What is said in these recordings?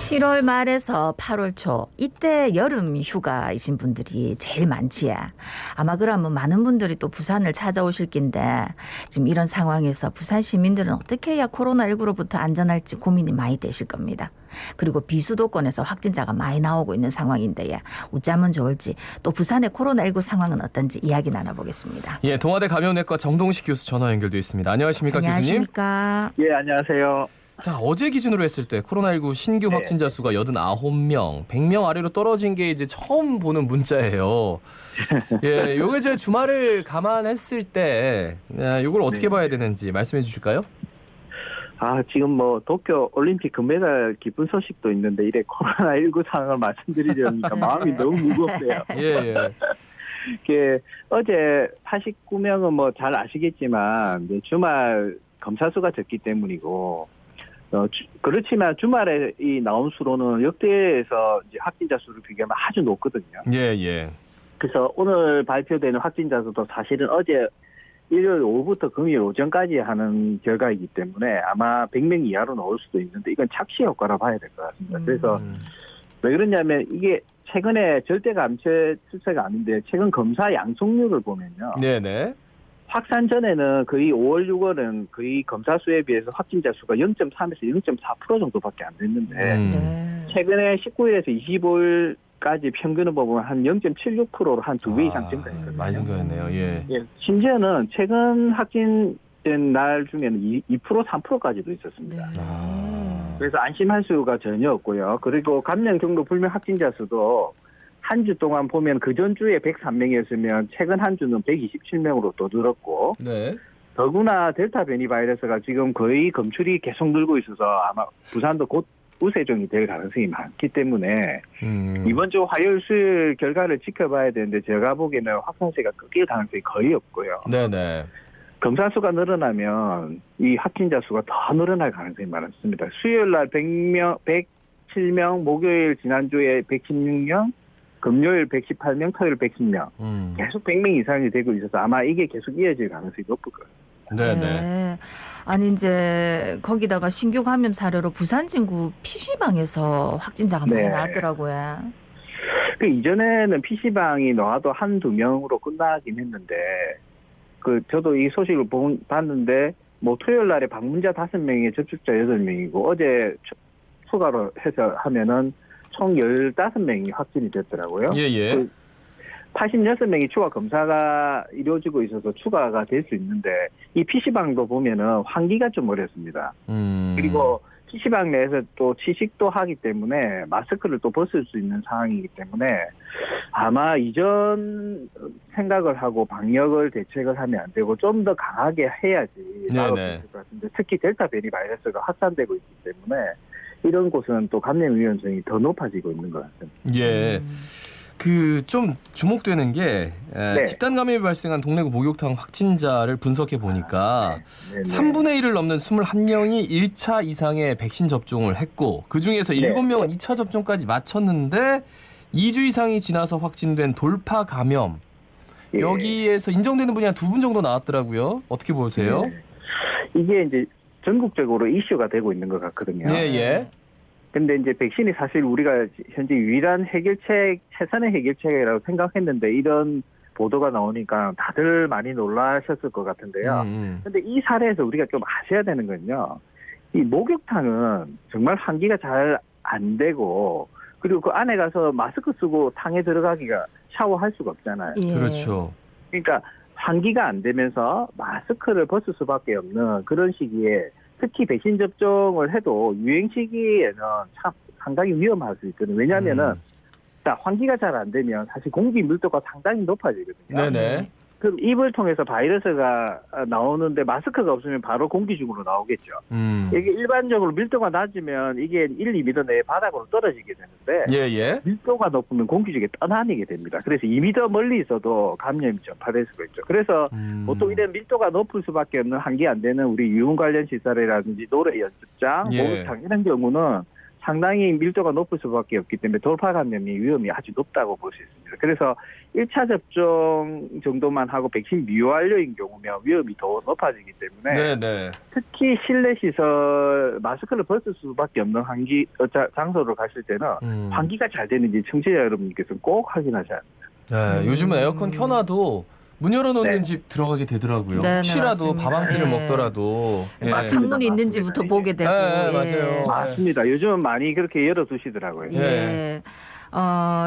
7월 말에서 8월 초 이때 여름 휴가이신 분들이 제일 많지요. 아마 그러면 많은 분들이 또 부산을 찾아오실 낀데 지금 이런 상황에서 부산 시민들은 어떻게 해야 코로나19로부터 안전할지 고민이 많이 되실 겁니다. 그리고 비수도권에서 확진자가 많이 나오고 있는 상황인데요. 웃자면 좋을지 또 부산의 코로나19 상황은 어떤지 이야기 나눠보겠습니다. 예, 동아대 감염내과 정동식 교수 전화 연결돼 있습니다. 안녕하십니까, 안녕하십니까? 교수님? 예, 안녕하세요. 자, 어제 기준으로 했을 때 코로나19 신규 확진자 수가 89명, 100명 아래로 떨어진 게 이제 처음 보는 문자예요. 예, 요게 저 주말을 감안했을 때 요걸 어떻게 봐야 되는지 말씀해 주실까요? 지금 뭐 도쿄 올림픽 금메달 기쁜 소식도 있는데 이래 코로나19 상황을 말씀드리려니까 마음이 너무 무겁네요. 예, 예. 이게 어제 89명은 뭐 잘 아시겠지만 이제 주말 검사 수가 적기 때문이고 그렇지만 주말에 이 나온 수로는 역대에서 이제 확진자 수를 비교하면 아주 높거든요. 예, 예. 그래서 오늘 발표되는 확진자 수도 사실은 어제 일요일 오후부터 금요일 오전까지 하는 결과이기 때문에 아마 100명 이하로 나올 수도 있는데 이건 착시 효과라 봐야 될 것 같습니다. 그래서 왜 그러냐면 이게 최근에 절대 감체 추세가 아닌데 최근 검사 양성률을 보면요. 네네. 확산 전에는 거의 5월, 6월은 거의 검사 수에 비해서 확진자 수가 0.3에서 0.4% 정도밖에 안 됐는데 최근에 19일에서 25일까지 평균을 보면 한 0.76%로 한 2배 이상 증가했거든요. 많이 증가했네요. 예. 예, 심지어는 최근 확진된 날 중에는 2%, 3%까지도 있었습니다. 그래서 안심할 수가 전혀 없고요. 그리고 감염 경로 불명 확진자 수도 한 주 동안 보면 그 전주에 103명이었으면 최근 한 주는 127명으로 또 늘었고 네. 더구나 델타 변이 바이러스가 지금 거의 검출이 계속 늘고 있어서 아마 부산도 곧 우세종이 될 가능성이 많기 때문에 이번 주 화요일 수요일 결과를 지켜봐야 되는데 제가 보기에는 확산세가 끊길 가능성이 거의 없고요. 네네. 검사 수가 늘어나면 이 확진자 수가 더 늘어날 가능성이 많습니다. 수요일 날 107명, 목요일 지난주에 116명, 금요일 118명, 토요일 110명. 계속 100명 이상이 되고 있어서 아마 이게 계속 이어질 가능성이 높을 거예요. 네네. 네. 아니 이제 거기다가 신규 감염 사례로 부산 진구 PC방에서 확진자가 많이 네. 나왔더라고요. 그 이전에는 PC방이 나와도 한두 명으로 끝나긴 했는데 저도 이 소식을 봤는데 뭐 토요일 날에 방문자 5명에 접촉자 8명이고 어제 추가로 해서 하면은 총 15명이 확진이 됐더라고요. 예예. 86명이 추가 검사가 이루어지고 있어서 추가가 될 수 있는데 이 PC방도 보면은 환기가 좀 어렵습니다. 그리고 PC방 내에서 또 취식도 하기 때문에 마스크를 또 벗을 수 있는 상황이기 때문에 아마 이전 생각을 하고 방역을 대책을 하면 안 되고 좀 더 강하게 해야지 나을 수 있을 것 같은데 특히 델타 변이 바이러스가 확산되고 있기 때문에 이런 곳은 또 감염 위험성이 더 높아지고 있는 것 같습니다. 예. 그 좀 주목되는 게 네. 집단 감염이 발생한 동래구 목욕탕 확진자를 분석해 보니까 네네. 3분의 1을 넘는 21명이 1차 이상의 백신 접종을 했고 그중에서 네. 7명은 2차 접종까지 마쳤는데 2주 이상이 지나서 확진된 돌파 감염 예. 여기에서 인정되는 분이 한 2분 정도 나왔더라고요. 어떻게 보세요? 네. 이게 이제 전국적으로 이슈가 되고 있는 것 같거든요. 네, 예. 근데 이제 백신이 사실 우리가 현재 유일한 최선의 해결책이라고 생각했는데 이런 보도가 나오니까 다들 많이 놀라셨을 것 같은데요. 근데 이 사례에서 우리가 좀 아셔야 되는 건요. 이 목욕탕은 정말 환기가 잘 안 되고 그리고 그 안에 가서 마스크 쓰고 탕에 들어가기가 샤워할 수가 없잖아요. 예. 그렇죠. 그러니까 환기가 안 되면서 마스크를 벗을 수밖에 없는 그런 시기에 특히 백신 접종을 해도 유행 시기에는 참 상당히 위험할 수 있거든요. 왜냐하면은 환기가 잘 안 되면 사실 공기 밀도가 상당히 높아지거든요. 네네. 그럼 입을 통해서 바이러스가 나오는데 마스크가 없으면 바로 공기 중으로 나오겠죠. 이게 일반적으로 밀도가 낮으면 이게 1, 2m 내에 바닥으로 떨어지게 되는데 예예. 밀도가 높으면 공기 중에 떠다니게 됩니다. 그래서 2m 멀리 있어도 감염이 전파될 수가 있죠. 그래서 보통 이런 밀도가 높을 수밖에 없는 환기 안 되는 우리 유흥 관련 시설이라든지 노래 연습장, 예. 목욕탕 이런 경우는 상당히 밀도가 높을 수밖에 없기 때문에 돌파 감염의 위험이 아주 높다고 볼 수 있습니다. 그래서 1차 접종 정도만 하고 백신 미완료인 경우면 위험이 더 높아지기 때문에 네네. 특히 실내 시설 마스크를 벗을 수밖에 없는 장소로 가실 때는 환기가 잘 되는지 청취자 여러분께서는 꼭 확인하셔야 합니다. 네, 요즘은 에어컨 켜놔도 문 열어놓는 네. 집 들어가게 되더라고요. 네, 네, 혹시라도 맞습니다. 밥 한 끼를 예. 먹더라도. 예. 맞습니다. 창문이 있는지부터 맞습니다. 보게 되고. 네, 예. 맞아요. 맞습니다. 요즘은 많이 그렇게 열어두시더라고요. 예. 예.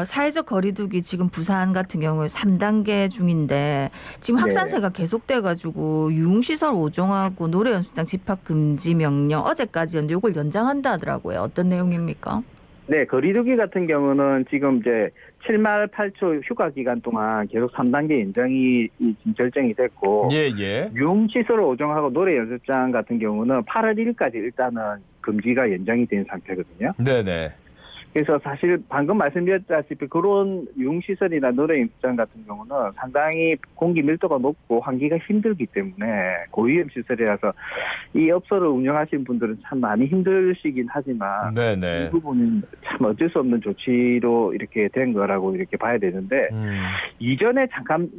사회적 거리두기 지금 부산 같은 경우에 3단계 중인데 지금 네. 확산세가 계속돼가지고 유흥시설 5종하고 노래연습장 집합 금지 명령 어제까지였는데 이걸 연장한다 하더라고요. 어떤 내용입니까? 네, 거리두기 같은 경우는 지금 이제 7말 8초 휴가 기간 동안 계속 3단계 연장이 지금 결정이 됐고 예, 예. 유흥시설 5종하고 노래 연습장 같은 경우는 8월 1일까지 일단은 금지가 연장이 된 상태거든요. 네네. 그래서 사실 방금 말씀드렸다시피 그런 유흥시설이나 노래 연습장 같은 경우는 상당히 공기 밀도가 높고 환기가 힘들기 때문에 고위험 시설이라서 이 업소를 운영하시는 분들은 참 많이 힘드시긴 하지만 이 네네. 부분은 참 어쩔 수 없는 조치로 이렇게 된 거라고 이렇게 봐야 되는데 이전에 잠깐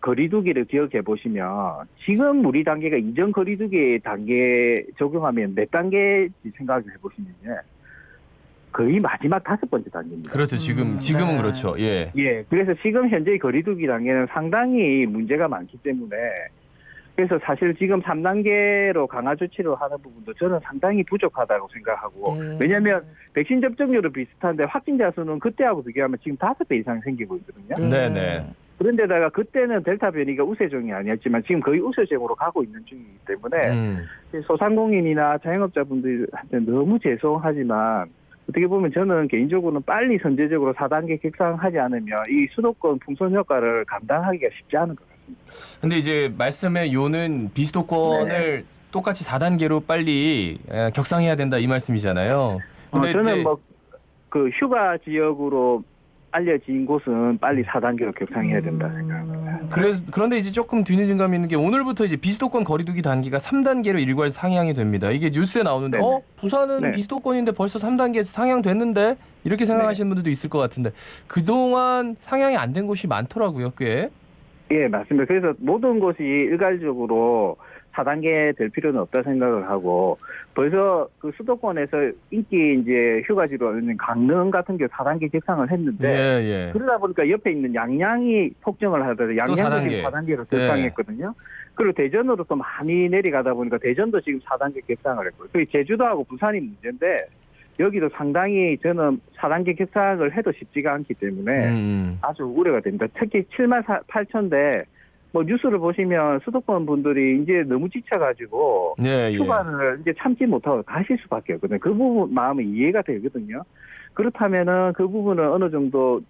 거리두기를 기억해 보시면 지금 우리 단계가 이전 거리두기 단계 적용하면 몇 단계인지 생각해 보시면요. 거의 마지막 5번째 단계입니다. 그렇죠. 지금은 네. 그렇죠. 예. 예, 그래서 지금 현재 거리두기 단계는 상당히 문제가 많기 때문에 그래서 사실 지금 3단계로 강화 조치를 하는 부분도 저는 상당히 부족하다고 생각하고 네. 왜냐하면 백신 접종률은 비슷한데 확진자 수는 그때하고 비교하면 지금 5배 이상 생기고 있거든요. 네네. 그런데다가 그때는 델타 변이가 우세종이 아니었지만 지금 거의 우세종으로 가고 있는 중이기 때문에 소상공인이나 자영업자분들한테 너무 죄송하지만 어떻게 보면 저는 개인적으로는 빨리 선제적으로 4단계 격상하지 않으면 이 수도권 풍선 효과를 감당하기가 쉽지 않은 것 같습니다. 근데 이제 말씀의 요는 비수도권을 똑같이 4단계로 빨리 격상해야 된다 이 말씀이잖아요. 근데 저는 이제 뭐 그 휴가 지역으로 알려진 곳은 빨리 4단계로 격상해야 된다 생각합니다. 그런데 이제 조금 뒤늦은 감이 있는 게 오늘부터 이제 비수도권 거리두기 단계가 3단계로 일괄 상향이 됩니다. 이게 뉴스에 나오는데 네네. 부산은 네. 비수도권인데 벌써 3단계에서 상향됐는데 이렇게 생각하시는 분들도 있을 것 같은데 그동안 상향이 안 된 곳이 많더라고요, 꽤. 예, 맞습니다. 그래서 모든 곳이 일괄적으로 4단계 될 필요는 없다 생각을 하고 벌써 그 수도권에서 인기 이제 휴가지로 있는 강릉 같은 경우 4단계 격상을 했는데 예. 그러다 보니까 옆에 있는 양양이 폭정을 하더라고요. 양양도 4단계. 지금 4단계로 격상했거든요. 그리고 대전으로 또 많이 내려가다 보니까 대전도 지금 4단계 격상을 했고요. 그리고 제주도하고 부산이 문제인데 여기도 상당히 저는 4단계 격상을 해도 쉽지가 않기 때문에 아주 우려가 됩니다. 특히 7만 8천인데 뭐 뉴스를 보시면 수도권 분들이 이제 너무 지쳐가지고 예. 휴가를 이제 참지 못하고 가실 수밖에 없거든요. 그 부분 마음이 이해가 되거든요. 그렇다면은 그 부분을 어느 정도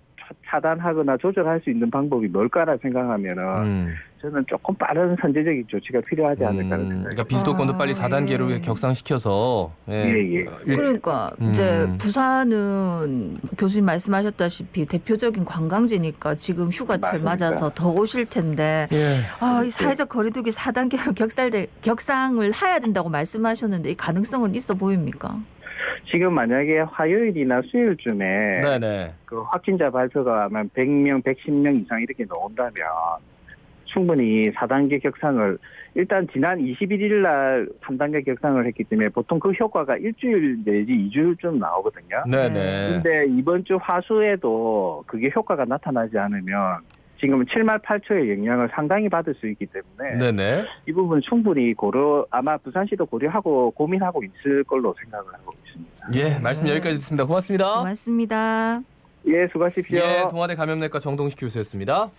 차단하거나 조절할 수 있는 방법이 뭘까라 생각하면은 저는 조금 빠른 선제적인 조치가 필요하지 않을까라는 생각이 그러니까 비수도권도 빨리 4단계로 예. 격상시켜서 예. 그러니까 이제 부산은 교수님 말씀하셨다시피 대표적인 관광지니까 지금 휴가철 맞습니다. 맞아서 더 오실 텐데 이 사회적 거리두기 4단계로 격상을 해야 된다고 말씀하셨는데 이 가능성은 있어 보입니까? 지금 만약에 화요일이나 수요일쯤에 네네. 그 확진자 발표가 아마 100명, 110명 이상 이렇게 나온다면 충분히 4단계 격상을 일단 지난 21일 날 3단계 격상을 했기 때문에 보통 그 효과가 일주일 내지 2주일쯤 나오거든요. 네네. 근데 이번 주 화수에도 그게 효과가 나타나지 않으면 지금은 7말 8초의 영향을 상당히 받을 수 있기 때문에 네네. 이 부분 충분히 아마 부산시도 고려하고 고민하고 있을 걸로 생각을 하고 있습니다. 예, 말씀 여기까지 듣습니다. 고맙습니다. 고맙습니다. 예, 수고하십시오. 예, 동아대 감염내과 정동식 교수였습니다.